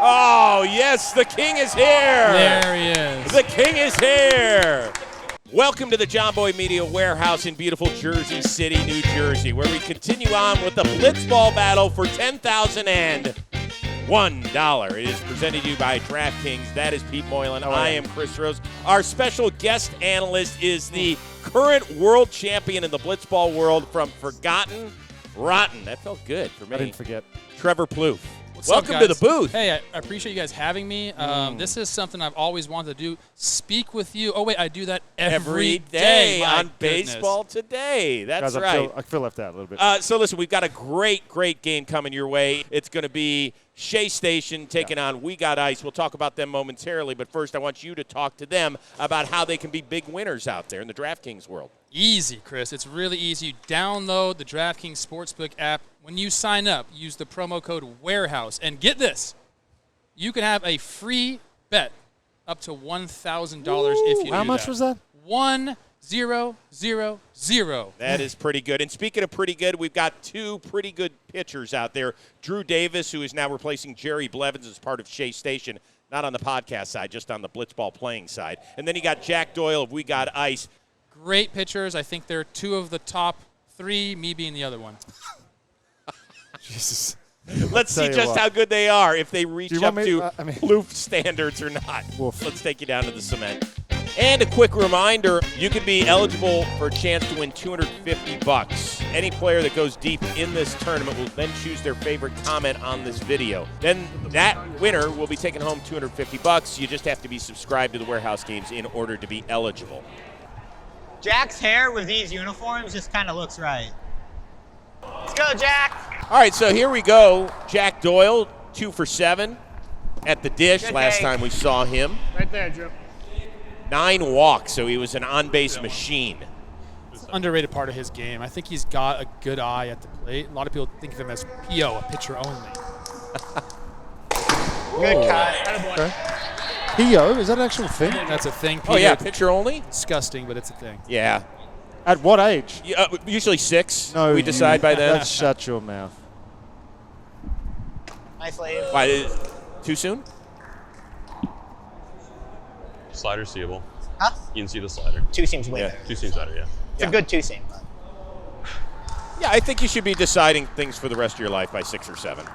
Oh, yes, the king is here. There he is. The king is here. Welcome to the John Boy Media Warehouse in beautiful Jersey City, New Jersey, where we continue on with the Blitzball Battle for $10,001. It is presented to you by DraftKings. That is Pete Moylan. I am Chris Rose. Our special guest analyst is the current world champion in the Blitzball world from Forgotten Rotten. That felt good for me. I didn't forget. Trevor Plouffe. Welcome to the booth. Hey, I appreciate you guys having me. This is something I've always wanted to do, speak with you. Oh, wait, I do that every day on Baseball Today. That's Guys, right. I feel left out a little bit. So listen, we've got a great game coming your way. It's going to be Shea Station taking on We Got Ice. We'll talk about them momentarily, but first I want you to talk to them about how they can be big winners out there in the DraftKings world. Easy, Chris. It's really easy. You download the DraftKings Sportsbook app. When you sign up, use the promo code WAREHOUSE. And get this, you can have a free bet up to $1,000 if you do How much was that? 1000. That is pretty good. And speaking of pretty good, we've got two pretty good pitchers out there. Drew Davis, who is now replacing Jerry Blevins as part of Shea Station, not on the podcast side, just on the Blitzball playing side. And then you got Jack Doyle of We Got Ice. Great pitchers. I think they're two of the top three, me being the other one. Jesus. Let's see just how good they are, if they reach up to Plouffe Plouffe standards or not. Woof. Let's take you down to the cement. And a quick reminder, you can be eligible for a chance to win $250. Any player that goes deep in this tournament will then choose their favorite comment on this video. Then that winner will be taking home $250. You just have to be subscribed to the Warehouse Games in order to be eligible. Jack's hair with these uniforms just kind of looks right. Let's go, Jack. All right, so here we go. Jack Doyle, 2 for 7 at the dish. Good last day. time we saw him. Right there, Drew. 9 walks, so he was an on-base machine. It's an underrated part of his game. I think he's got a good eye at the plate. A lot of people think of him as PO, a pitcher only. Good cut. Okay. PO, is that an actual thing? That's a thing. Oh, yeah, pitcher only? Disgusting, but it's a thing. Yeah. At what age? Usually 6. No, we decide by then. Let's shut your mouth. Nice lead. Why, too soon? Slider seeable. Huh? You can see the slider. Two seems way better. 2 seam slider, yeah. It's a good two seam. But Yeah, I think you should be deciding things for the rest of your life by 6 or 7.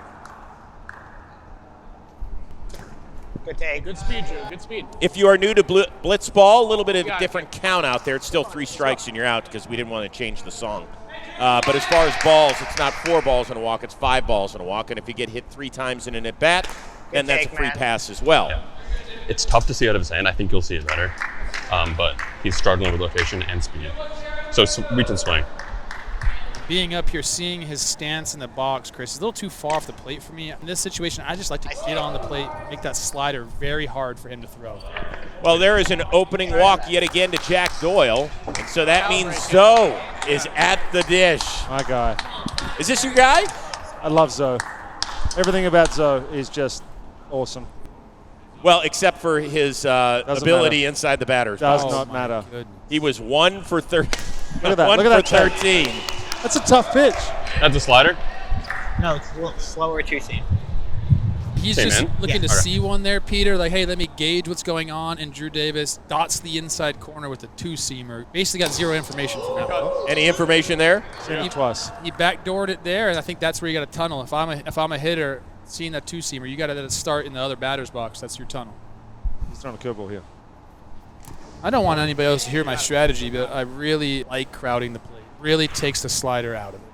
good take. Good speed, Drew. Good speed. If you are new to Blitzball, a little bit of a different count out there. It's still 3 strikes and you're out because we didn't want to change the song. But as far as balls, it's not 4 balls in a walk, it's 5 balls in a walk. And if you get hit 3 times in an at-bat, then that's a free pass as well. Yeah. It's tough to see out of his hand. I think you'll see it better. But he's struggling with location and speed. So reach and swing. Being up here, seeing his stance in the box, Chris, is a little too far off the plate for me. In this situation, I just like to get on the plate, make that slider very hard for him to throw. Well, there is an opening walk yet again to Jack Doyle. And so that means Zoe is at the dish. My guy. Is this your guy? I love Zoe. Everything about Zoe is just awesome. Well, except for his ability inside the batter's Does box. not matter. Goodness. He was 1 for 13. Look at that. 1 Look at for that 13. That's a tough pitch. That's a slider? No, it's a little slower two seam. He's Same just man? looking to Okay. see one there, Peter. Like, hey, let me gauge what's going on. And Drew Davis dots the inside corner with a 2-seamer. Basically got 0 information from him. Any information there? Seen it twice. He backdoored it there, and I think that's where you got to tunnel. If I'm a hitter seeing that 2-seamer, you got to start in the other batter's box. That's your tunnel. He's throwing a curveball here. I don't want anybody else to hear my strategy, but I really like crowding the plate. Really takes the slider out of it.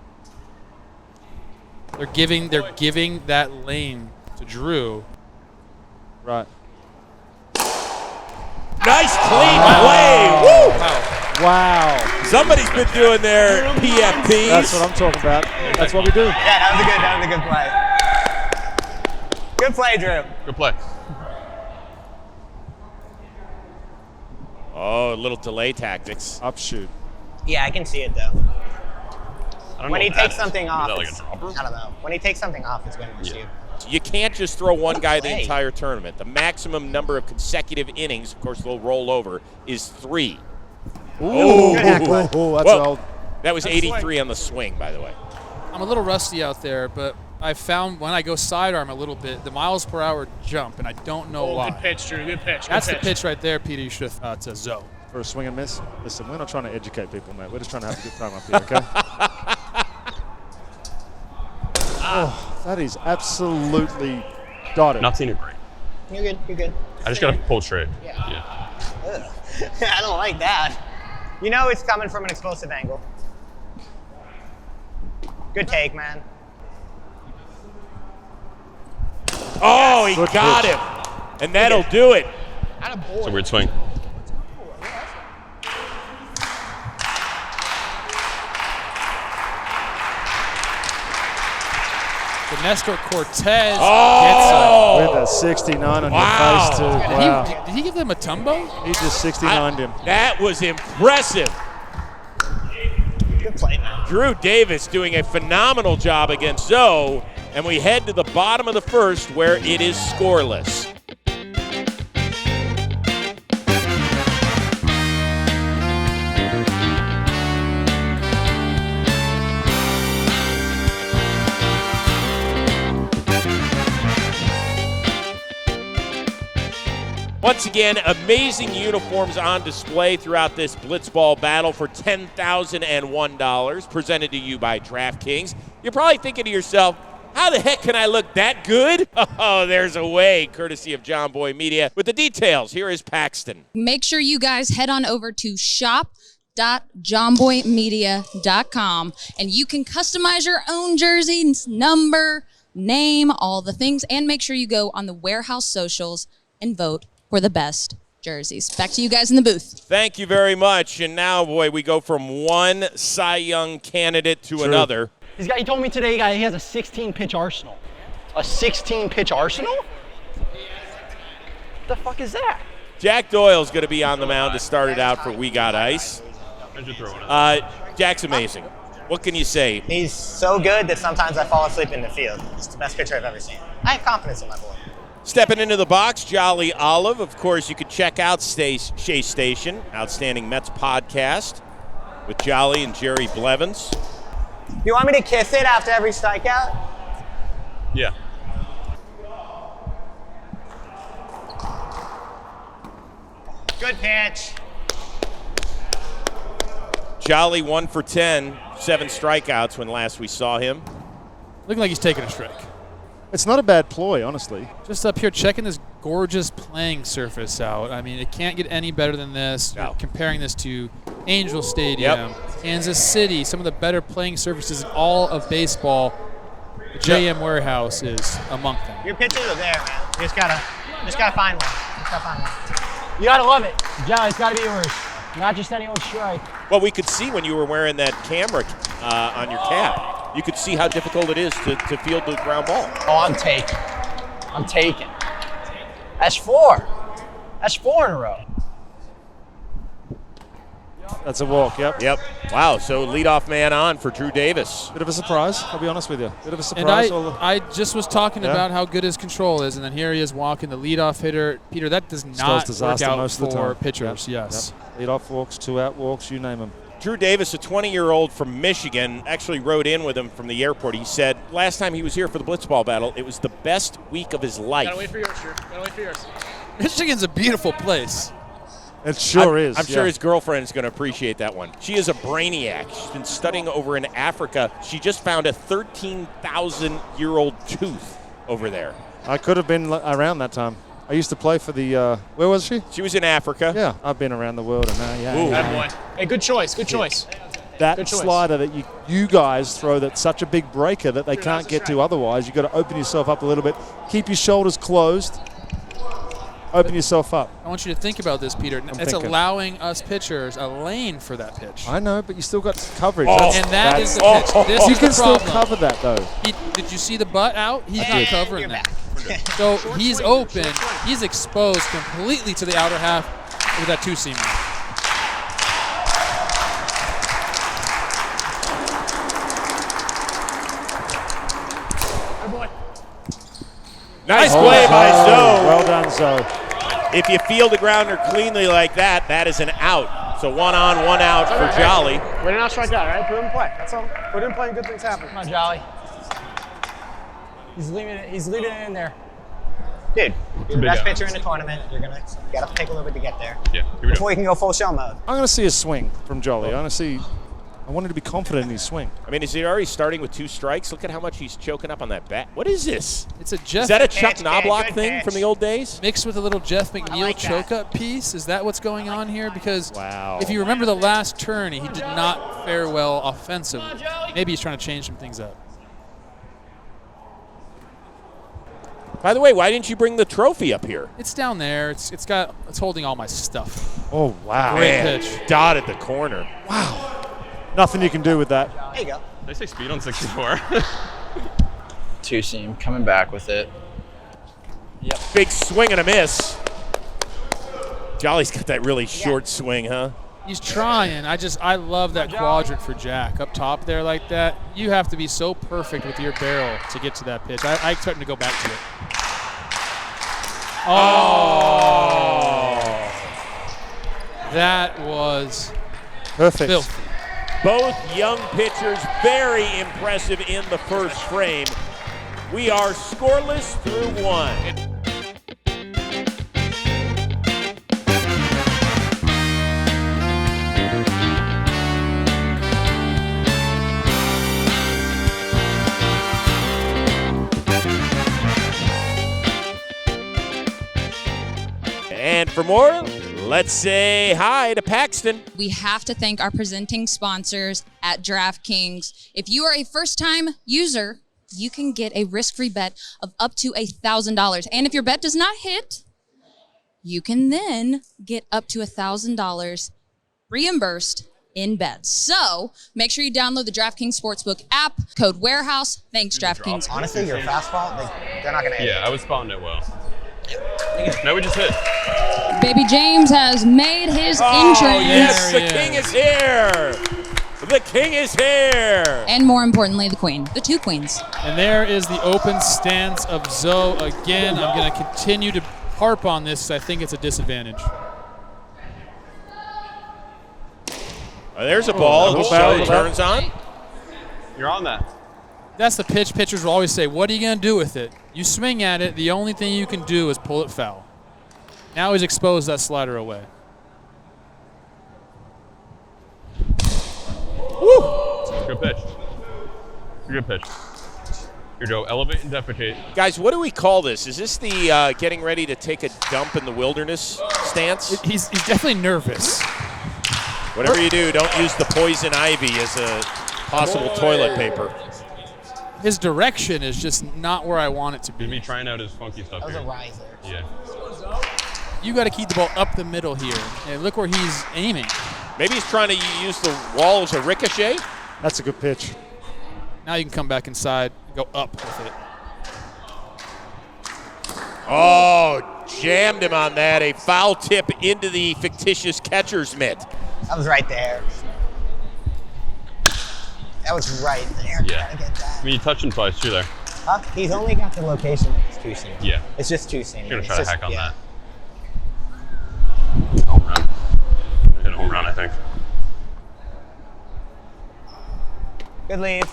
They're giving that lane to Drew. Right. Nice clean play. Woo! Wow. Somebody's been doing their PFPs. That's what I'm talking about. That's what we do. Yeah, that was a good play. Good play, Drew. Good play. Oh, a little delay tactics. Upshoot. Yeah, I can see it though. I don't When know he what that takes is. something off, Is that like a it's- dropper? I don't know. When he takes something off, it's going to receive. You can't just throw one guy the play. entire tournament. The maximum number of consecutive innings, of course, they'll roll over, is 3. Oh, that's Whoa. old. That was 83 on the swing, by the way. I'm a little rusty out there, but I found when I go sidearm a little bit, the miles per hour jump, and I don't know why. Good pitch, Drew. Good pitch. That's the pitch right there, Peter. You should have thought to Zoe. For a swing and miss? Listen, we're not trying to educate people, mate. We're just trying to have a good time up here, okay? Oh, that is absolutely dotted. Not seeing it great. You're good. You're good. I just got to pull straight. Yeah. I don't like that. You know it's coming from an explosive angle. Good take, man. Oh, he Good got pitch. him. And that'll do it. It's a weird swing. The Nestor Cortez gets Oh! With a 69 on Wow. your face, too. Wow. Did he give them a tumbo? He just 69'd him. That was impressive. Good play, man. Drew Davis doing a phenomenal job against Zoe, and we head to the bottom of the first where it is scoreless. Once again, amazing uniforms on display throughout this Blitzball battle for $10,001, presented to you by DraftKings. You're probably thinking to yourself, how the heck can I look that good? Oh, there's a way, courtesy of John Boy Media. With the details, here is Paxton. Make sure you guys head on over to shop.johnboymedia.com and you can customize your own jersey, number, name, all the things, and make sure you go on the Warehouse socials and vote for the best jerseys. Back to you guys in the booth. Thank you very much. And now, boy, we go from one Cy Young candidate to another. He told me today he has a 16-pitch arsenal. A 16-pitch arsenal? What the fuck is that? Jack Doyle's going to be on the mound to start it out for We Got Ice. Jack's amazing. What can you say? He's so good that sometimes I fall asleep in the field. It's the best pitcher I've ever seen. I have confidence in my boy. Stepping into the box, Jolly Olive. Of course, you could check out Shea Station, outstanding Mets podcast with Jolly and Jerry Blevins. You want me to kiss it after every strikeout? Yeah. Good pitch. Jolly 1 for 10, 7 strikeouts when last we saw him. Looking like he's taking a strike. It's not a bad ploy, honestly. Just up here checking this gorgeous playing surface out. I mean, it can't get any better than this. No. Comparing this to Angel Stadium, Kansas City, some of the better playing surfaces in all of baseball. The JM Warehouse is among them. Your pitches are there, man. You just gotta find one. You gotta love it. John, it's gotta be yours. Not just any old strike. Well, we could see when you were wearing that camera on your cap. You could see how difficult it is to field the ground ball. Oh, I'm taking. That's 4. That's 4 in a row. That's a walk, yep. Yep. Wow, so leadoff man on for Drew Davis. Bit of a surprise, I'll be honest with you. Bit of a And surprise. I just was talking about how good his control is, and then here he is walking the leadoff hitter. Peter, that does Spells not work disaster out most of the for time. pitchers. Yep. Yes. Yep. Lead off walks, 2-out walks, you name them. Drew Davis, a 20-year-old from Michigan, actually rode in with him from the airport. He said last time he was here for the Blitzball battle, it was the best week of his life. Gotta wait for yours, Drew. Gotta wait for yours. Michigan's a beautiful place. It sure is. I'm sure his girlfriend is going to appreciate that one. She is a brainiac. She's been studying over in Africa. She just found a 13,000-year-old tooth over there. I could have been around that time. I used to play for the, where was she? She was in Africa. Yeah, I've been around the world. And Ooh. Bad boy. Hey, good choice. Good choice. That Good choice. slider that you guys throw, that's such a big breaker that they can't get to otherwise. You've got to open yourself up a little bit. Keep your shoulders closed. Open yourself up. I want you to think about this, Peter. It's thinking. allowing us pitchers a lane for that pitch. I know, but you still got coverage. Oh. And that is the that's- pitch. This you is can the still problem. cover that, though. Did you see the butt out? He's not covering You're that. back. So he's open. He's exposed completely to the outer half with that two-seamer. Good boy. Nice play by Zoe. Well done, Zoe. If you field the grounder cleanly like that, that is an out. So 1 on, 1 out for Jolly. We're not strike out, right? Put him in play. That's all. Put him in play and good things happen. Come on, Jolly. He's leaving it in there. Dude, you're the big best out. pitcher in the tournament. You're going to gotta take a little bit to get there. Yeah, here we Before go. you can go full shell mode. I'm going to see a swing from Jolly. I want him to be confident in his swing. I mean, is he already starting with 2 strikes? Look at how much he's choking up on that bat. What is this? It's a Jeff Is that a Chuck Pitch, Knobloch good thing pitch. from the old days? mixed with a little Jeff McNeil like that. choke-up piece. Is that what's going on here? Because Wow. if you remember the last turn, he did not fare well offensively. Maybe he's trying to change some things up. By the way, why didn't you bring the trophy up here? It's down there. It's holding all my stuff. Oh, wow. Great Man, pitch. dot at the corner. Nothing you can do with that. There you go. They say speed on 64. Two seam coming back with it. Big swing and a miss. Jolly's got that really short swing, huh? He's trying. I love that quadrant for Jack up top there like that. You have to be so perfect with your barrel to get to that pitch. I expect him to go back to it. Oh, that was Perfect. filthy. Both young pitchers very impressive in the first frame. We are scoreless through 1. And for more, let's say hi to Paxton. We have to thank our presenting sponsors at DraftKings. If you are a first-time user, you can get a risk-free bet of up to $1,000. And if your bet does not hit, you can then get up to $1,000 reimbursed in bets. So make sure you download the DraftKings Sportsbook app, code WAREHOUSE. Thanks, DraftKings. Honestly, your fastball, they're not going to hit Yeah, I was spotting it well. Now we just hit. Baby James has made his entrance. Oh, yes, There the he king is here. The king is here. And more importantly, the queen. The 2 queens. And there is the open stance of Zoe again. I'm going to continue to harp on this because I think it's a disadvantage. There's a ball. little The barrel show to that. turns on. You're on that. That's the pitch. Pitchers will always say, what are you going to do with it? You swing at it. The only thing you can do is pull it foul. Now he's exposed that slider away. Good pitch. Good pitch. Here, Joe. Elevate and defecate. Guys, what do we call this? Is this the getting ready to take a dump in the wilderness stance? He's definitely nervous. Whatever you do, don't use the poison ivy as a possible toilet paper. His direction is just not where I want it to Me be. trying out his funky stuff That was a here. riser. Yeah. You got to keep the ball up the middle here. And look where he's aiming. Maybe he's trying to use the wall as a ricochet. That's a good pitch. Now you can come back inside and go up with it. Oh, jammed him on that. A foul tip into the fictitious catcher's mitt. That was right there. That was right there. Yeah. Gotta get that. I mean, you touched him twice, too, there. Huh? He's only got the location of his 2 seam. Yeah. It's just 2 seam. You're going to It's try to just- hack on yeah. that. Home run. Hit a home run, I think. Good lead.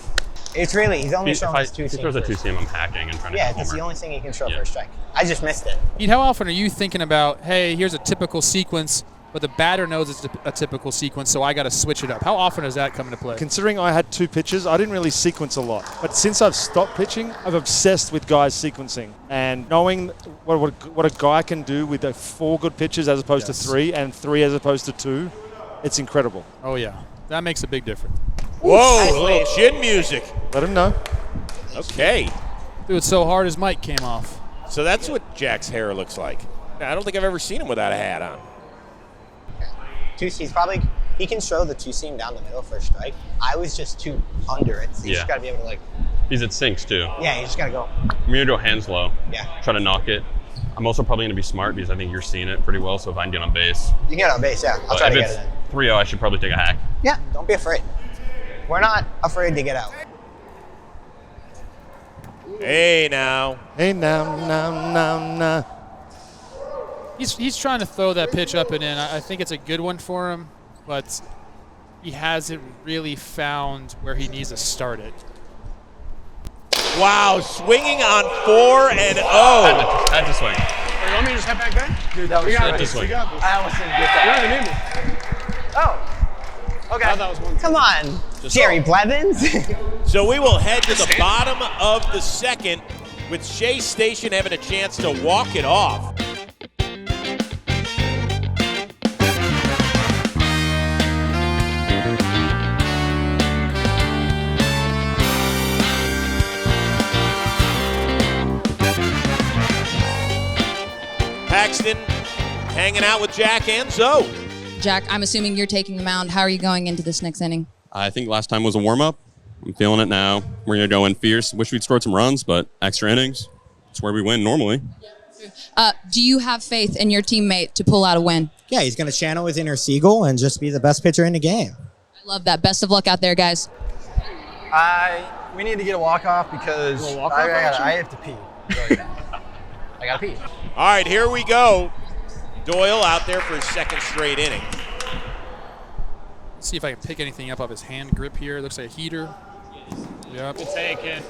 It's really, he's only If showing his 2 he seam. throws a first. 2-seam, I'm hacking and trying to Yeah, hit a that's homer. the only thing he can show Yeah. for a strike. I just missed it. Pete, how often are you thinking about, hey, here's a typical sequence, but the batter knows it's a typical sequence, so I got to switch it up? How often does that come into play? Considering I had 2 pitches, I didn't really sequence a lot. But since I've stopped pitching, I've obsessed with guys sequencing. And knowing what a guy can do with 4 good pitches as opposed to 3 and 3 as opposed to 2, it's incredible. Oh, yeah. That makes a big difference. Whoa, Nice a little lead. chin music. Let him know. Okay. Threw it so hard his mic came off. So that's what Jack's hair looks like. I don't think I've ever seen him without a hat on. He's probably, he can show the 2 seam down the middle for a strike. I was just too under it. So you Yeah. just got to be able to, like, He's at sinks, too. yeah, you just got to go. I'm going to go hands low. Yeah. Try to knock it. I'm also probably going to be smart because I think you're seeing it pretty well, so if I can get on base. You can get on base, yeah. I'll But try if to get it's it in. 3-0, I should probably take a hack. Yeah, don't be afraid. We're not afraid to get out. Hey, now. Hey, now. He's trying to throw that pitch up and in. I think it's a good one for him, but he hasn't really found where he needs to start it. Wow, swinging on 4 and 0. Had to swing. Hey, you want me to just head back there? Dude, that was We got Had to this. swing. We got this. I almost didn't get You that. don't even need me. Oh. Okay. I thought that was one. Come on, Jerry Blevins. So we will head to the bottom of the second with Shea Station having a chance to walk it off. Paxton hanging out with Jack and Zoe. Jack, I'm assuming you're taking the mound. How are you going into this next inning? I think last time was a warm-up. I'm feeling it now. We're going to go in fierce. Wish we'd scored some runs, but extra innings. It's where we win normally. Do you have faith in your teammate to pull out a win? Yeah, he's going to channel his inner seagull and just be the best pitcher in the game. I love that. Best of luck out there, guys. We need to get a walk-off because I have to pee. I got to pee. All right, here we go. Doyle out there for his second straight inning. Let's see if I can pick anything up off his hand grip here. Looks like a heater. Yep. Good take, kid.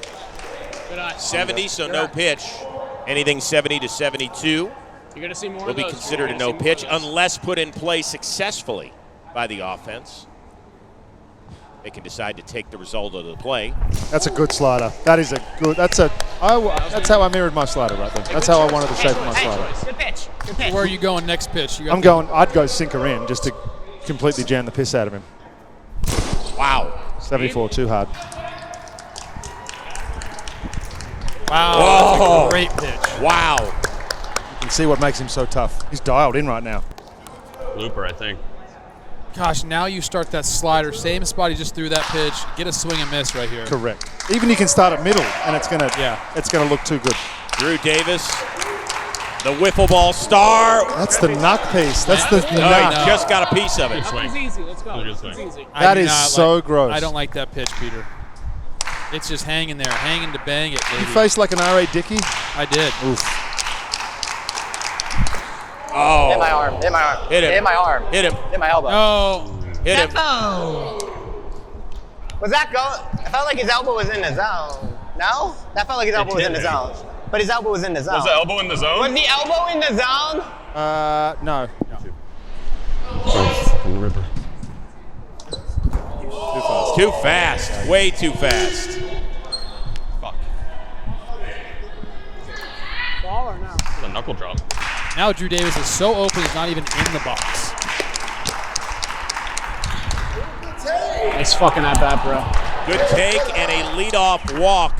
Good eye. 70, so no pitch. Anything 70 to 72 You're going to see more will of be those. considered a You're gonna no see more of pitch those. unless put in play successfully by the offense. They can decide to take the result of the play. That's a good slider. That is a good. That's how I mirrored my slider right there. That's how I wanted the shape of my slider. Good pitch. Good pitch. Where are you going next pitch? You got I'd go sinker in just to completely jam the piss out of him. Wow. 74, too hard. Wow, Whoa. that's a great pitch. Wow. You can see what makes him so tough. He's dialed in right now. Looper, I think. Gosh, now you start that slider. Same spot he just threw that pitch. Get a swing and miss right here. Correct. Even you can start at middle, and it's gonna look too good. Drew Davis, the wiffle ball star. That's the knock piece. That's the No, knock. he just got a piece of it. Good swing. It's easy. Let's go. Good It's swing. easy. That I do is not so like- gross. I don't like that pitch, Peter. It's just hanging there, hanging to bang it, baby. You faced like an R.A. Dickey. I did. Oof. Oh. Hit my arm. Hit my arm. Hit him. Hit my arm. Hit him. Hit my elbow. No. Hit him. Was that go? I felt like his elbow was in the zone. No? That felt like his elbow was in the zone. But his elbow was in the zone. Was the elbow in the zone? Was the elbow in the zone? No. Fucking ripper. Too fast. Way too fast. Fuck. Ball or no? The knuckle drop. Now Drew Davis is so open, he's not even in the box. Nice fucking at bat, bro. Good take and a leadoff walk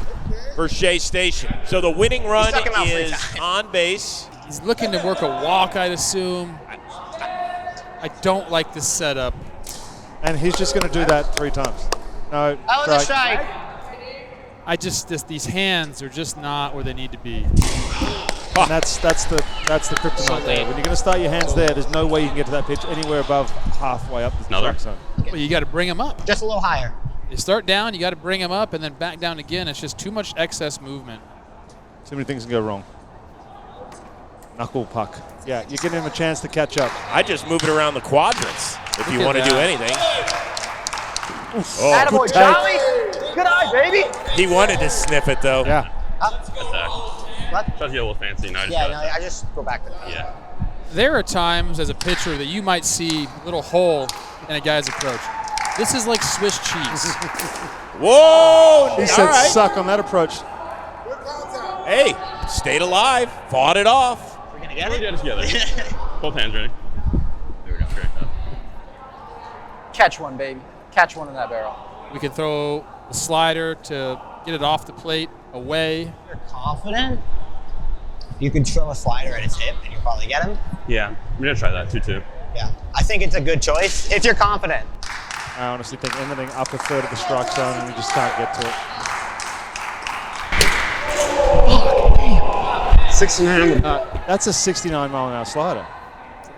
for Shea Station. So the winning run stuck him out 3 is times. on base. He's looking to work a walk, I'd assume. I don't like this setup. And he's just going to do that 3 times. No. That was a strike. These hands are just not where they need to be. And that's the kryptonite there. When you're going to start your hands there, there's no way you can get to that pitch anywhere above halfway up the Another? strike zone. Well, you got to bring him up. Just a little higher. You start down, you got to bring him up, and then back down again. It's just too much excess movement. Too many things can go wrong. Knuckle puck. Yeah, you're giving him a chance to catch up. I just move it around the quadrants if you Look want at to do that. anything. Attaboy, good take. Charlie. Good eye, baby. He wanted to sniff it though. Yeah. Attack. What? Try to get a little fancy. Now Yeah, no, I just go back to that. Yeah. There are times as a pitcher that you might see a little hole in a guy's approach. This is like Swiss cheese. He Whoa! All said right. suck on that approach. Hey, stayed alive, fought it off. We're gonna Get get it together. Both hands ready. There we go. Great. Catch one, baby. Catch one in that barrel. We can throw the slider to get it off the plate, away. You're confident. You can throw a slider at his hip and you'll probably get him. Yeah. I'm gonna try that 2-2. Yeah, I think it's a good choice if you're confident. I honestly think anything up a third of the strike zone and you just can't get to it. 69. That's a 69 mile an hour slider.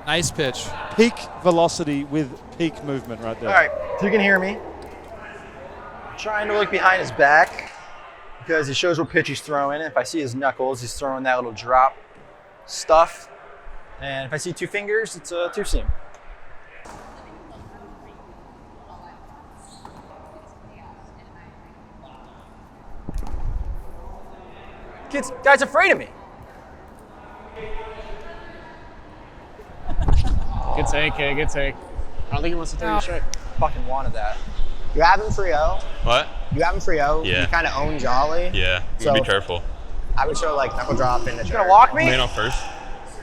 Nice pitch. Peak velocity with peak movement right there. All right, if you can hear me. I'm trying to look behind his back because he shows what pitch he's throwing. If I see his knuckles, he's throwing that little drop stuff. And if I see 2 fingers, it's a 2-seam. Guy's afraid of me. Good take, kid. Good take. I don't think he wants to take a strike. Fucking wanted that. You have him for O. What? You have him for O. Yeah. You kind of own Jolly. Yeah. So- Be careful. I would show like knuckle drop in the You gonna walk me? Man off first.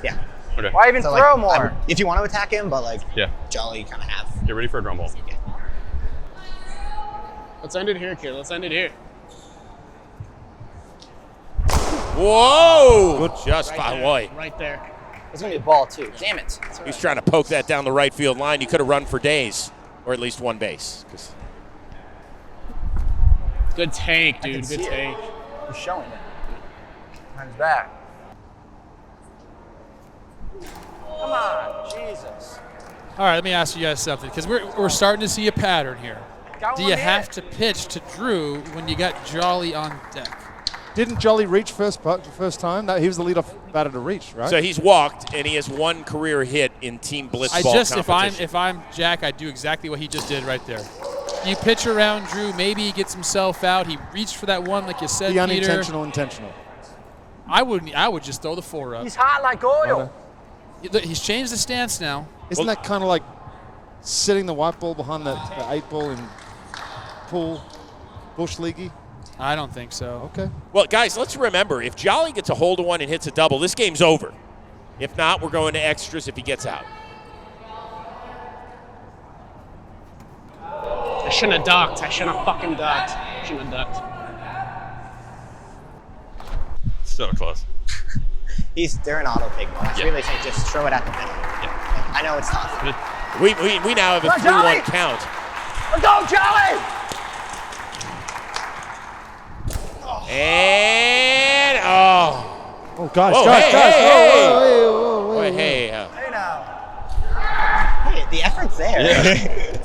Yeah. Okay. Why even So, throw like, more? if you want to attack him, but like Yeah. Jolly, you kind of have. Get ready for a drum ball. Let's end it here, kid. Let's end it here. Whoa! Good. Just Right by there. White. Right there. It's gonna be a ball too. Damn it. He's trying to poke that down the right field line. You could have run for days, or at least one base. 'Cause Good take, I can dude. see Good it. take. He's showing it. Behind his back. Come on, Jesus. All right, let me ask you guys something, because we're starting to see a pattern here. Got Do one you there. have to pitch to Drew when you got Jolly on deck? Didn't Jolly reach first time? He was the leadoff batter to reach, right? So he's walked, and he has one career hit in team blitzball competition. If I'm Jack, I'd do exactly what he just did right there. You pitch around Drew, maybe he gets himself out. He reached for that one, like you said, the Peter. unintentional, intentional. I would just throw the 4 up. He's hot like oil. He's changed the stance now. Isn't that kind of like sitting the white ball behind the 8 ball in pool, bush leaguey? I don't think so. Okay. Well, guys, let's remember, if Jolly gets a hold of one and hits a double, this game's over. If not, we're going to extras if he gets out. I shouldn't have ducked. I shouldn't have fucking ducked. Shouldn't have ducked. So close. They're an auto pick mode. I Yeah. really think just throw it at the middle. Yeah. Like, I know it's tough. We now have a Come on, Jolly! 3-1 count. Let's go, Jolly! And, Oh, guys, Whoa, guys, hey, guys. hey, Whoa, hey. whoa, whoa, Wait, hey, Hey now. Hey, the effort's there.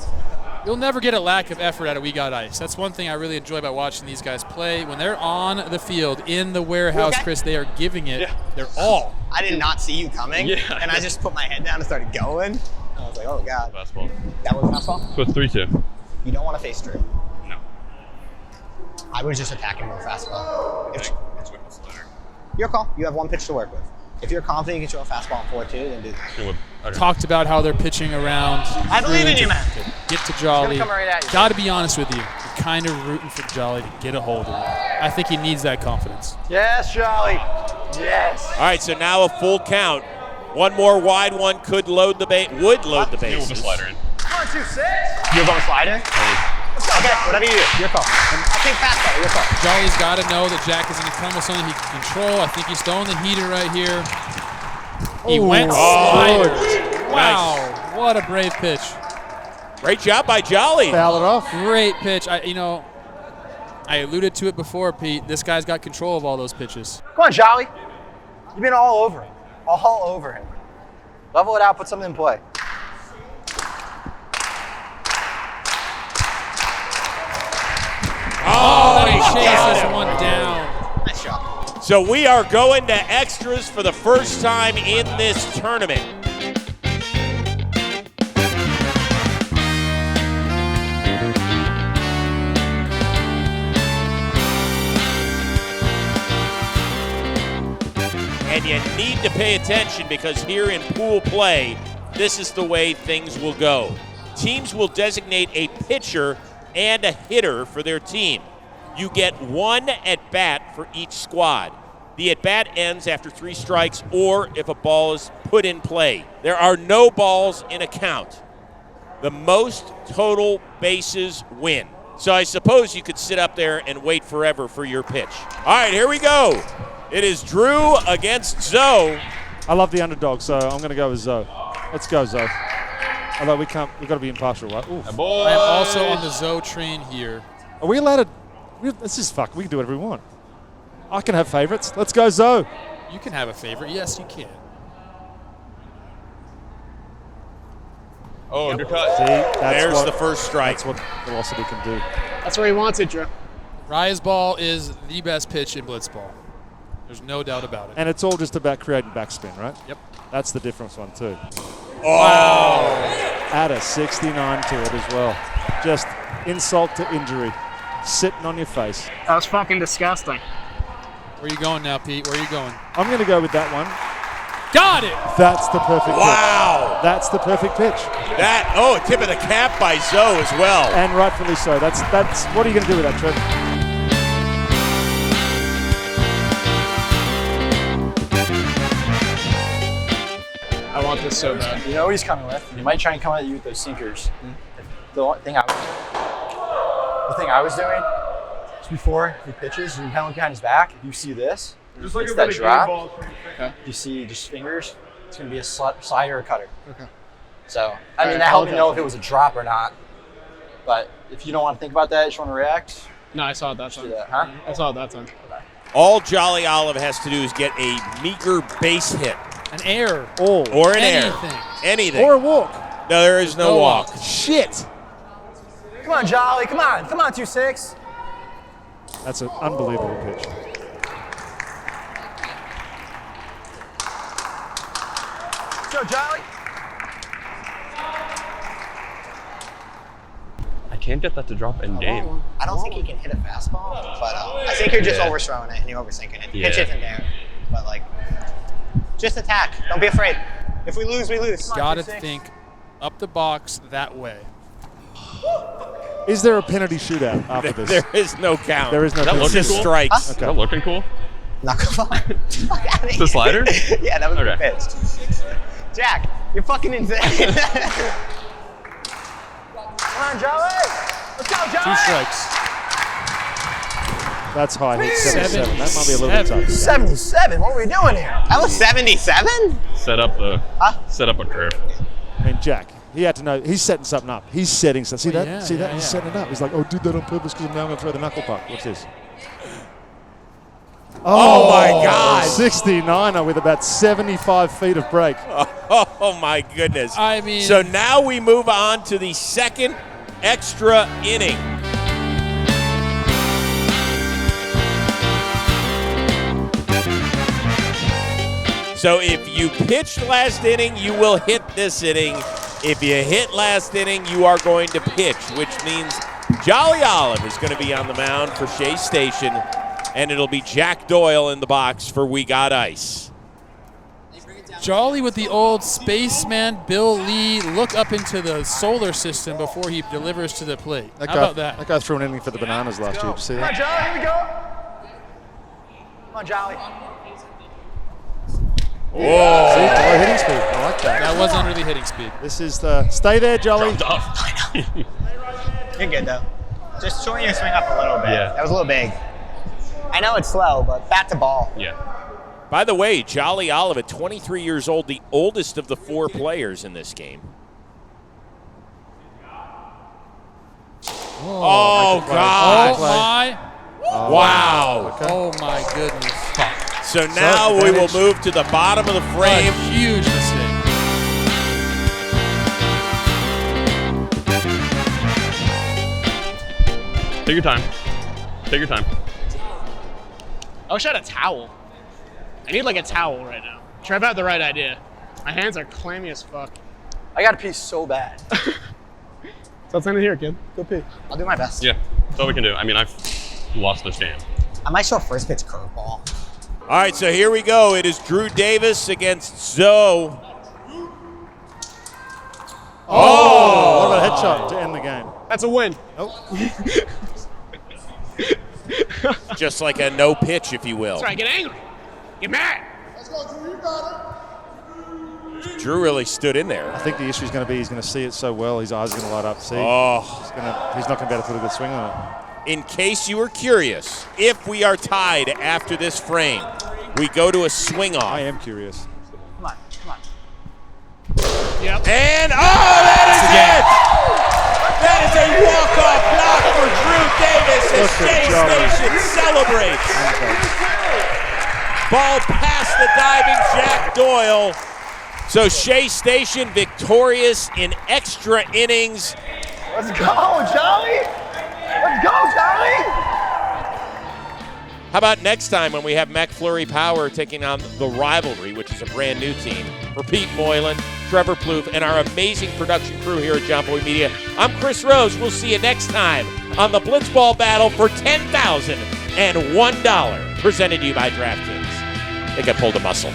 You'll never get a lack of effort out of We Got Ice. That's one thing I really enjoy about watching these guys play. When they're on the field in the warehouse, Okay. Chris, they are giving it their all. I did not see you coming, Yeah. and I just put my head down and started going. I was like, oh god. Fastball. That was a fastball? So it's 3-2. You don't want to face Drew. No. I was just attacking with a fastball. Your call. You have one pitch to work with. If you're confident you can throw a fastball in 4-2, then do that. Okay. Talked about how they're pitching around. I believe in Drew you, man. to Get to Jolly. It's gonna come right at you. Got to be honest with you. You're kind of rooting for Jolly to get a hold of him. I think he needs that confidence. Yes, Jolly. Yes. All right, so now a full count. One more wide one could load the would load the Deal with the bases. slider in. 1, 2, 6. You have on a slider? Okay, whatever you do. Your call. I think fastball. Your call. Jolly's got to know that Jack is going to come with something he can control. I think he's throwing the heater right here. He went slider. Wow, what a brave pitch. Great job by Jolly. Foul it off. Great pitch. I alluded to it before, Pete. This guy's got control of all those pitches. Come on, Jolly. You've been all over him. All over him. Level it out, put something in play. Oh, He he got chases him. one down. Nice shot. So we are going to extras for the first time in this tournament. And you need to pay attention because here in pool play, this is the way things will go. Teams will designate a pitcher and a hitter for their team. You get one at-bat for each squad. The at-bat ends after 3 strikes or if a ball is put in play. There are no balls in a count. The most total bases win. So I suppose you could sit up there and wait forever for your pitch. All right, here we go. It is Drew against Zoe. I love the underdog, so I'm going to go with Zoe. Let's go, Zoe. Although we've got to be impartial, right? Oof. I am also on the Zoe train here. Are we allowed to? This is fuck. We can do whatever we want. I can have favorites. Let's go, Zoe. You can have a favorite. Yes, you can. Oh, good cut. See, There's the first strike. That's what velocity can do. That's where he wants it, Drew. Rise ball is the best pitch in blitzball. There's no doubt about it. And it's all just about creating backspin, right? Yep. That's the difference one, too. Oh! Add a 69 to it as well. Just insult to injury. Sitting on your face. That was fucking disgusting. Where are you going now, Pete? Where are you going? I'm going to go with that one. Got it! That's the perfect Wow. pitch. That's the perfect pitch. A tip of the cap by Zoe as well. And rightfully so. That's. What are you going to do with that, Trev? I want this so bad. You know what he's coming with. He might try and come at you with those sinkers. The thing I was doing just before he pitches, you can look behind his back. If you see this, Just like it's a that really drop. ball. Okay. You see just fingers. It's going to be a slider or cutter. Okay. So, I mean, that helped me know if it was a drop or not. But if you don't want to think about that, you just want to react. No, I saw it that time. Do that, huh? I saw it that time. All Jolly Olive has to do is get a meager base hit. An air. Or an Anything. air. Anything. Or a walk. No, there is no walk. Shit. Come on, Jolly. Come on. Come on, 2-6. That's an unbelievable pitch. Go, Jolly. I can't get that to drop in game. I don't think he can hit a fastball, but I think you're just overthrowing it and you're overthinking it. Yeah. Pitch isn't there, but like, just attack. Don't be afraid. If we lose, we lose. Gotta think up the box that way. Is there a penalty shootout after this? There is no count. There is no That penalty. It's looking just cool? strikes. Huh? Is that looking cool? Not gonna fuck out of here. The slider? Yeah, that was Okay. the pitch. Jack, you're fucking insane. Come on, Jolly. Let's go, Jolly. 2 strikes. That's high hit. 77. That might be a little bit tough. 77. What are we doing here? That was 77? Set up a curve. I mean, Jack, he had to know. He's setting something up. He's setting something. See that? Yeah, See that? yeah, He's yeah. setting it up. He's like, oh, did that on purpose because now I'm going to throw the knuckle puck. What's this? Oh, my God. 69er with about 75 feet of break. Oh, my goodness. I mean- So now we move on to the second extra inning. So if you pitched last inning, you will hit this inning. If you hit last inning, you are going to pitch, which means Jolly Olive is going to be on the mound for Shea Station, and it'll be Jack Doyle in the box for We Got Ice. Jolly with the old spaceman Bill Lee look up into the solar system before he delivers to the plate. How about that? That guy threw an inning for the Bananas last year. Did you see Come on, that? Jolly. Here we go. Come on, Jolly. See, low hitting speed. I like that. That wasn't really hitting speed. This is the stay there, Jolly. You're good though. Just shorten your swing up a little bit. Yeah. That was a little big. I know it's slow, but bat to ball. Yeah. By the way, Jolly Olive at 23 years old, the oldest of the 4 players in this game. Oh, God. Oh, my. Wow. Oh, my goodness. So now we will move to the bottom of the frame. A huge mistake. Take your time. Take your time. I wish I had a towel. I need like a towel right now. Trev had the right idea. My hands are clammy as fuck. I got to pee so bad. So it's time to hear, kid. Go pee. I'll do my best. Yeah. That's all we can do. I mean, I've lost this game. I might show a first pitch curveball. All right, so here we go. It is Drew Davis against Zoe. Oh! What about a headshot to end the game? That's a win. Just like a no pitch, if you will. That's right, get angry. Get mad. Drew really stood in there. I think the issue is going to be he's going to see it so well, his eyes are going to light up. See? Oh. He's not going to be able to put a good swing on it. In case you were curious, if we are tied after this frame, we go to a swing off. I am curious. Come on, come on. Yep. And, that is it! That is a walk-off knock for Drew Davis as Shea Station celebrates. Ball past the diving Jack Doyle. So Shea Station victorious in extra innings. Let's go, Jolly. Let's go, Jolly. How about next time when we have McFlurry Power taking on the Rivalry, which is a brand new team? For Pete Moylan, Trevor Plouffe, and our amazing production crew here at John Boy Media, I'm Chris Rose. We'll see you next time on the Blitzball Battle for $10,001. presented to you by DraftKings. I think I pulled a muscle.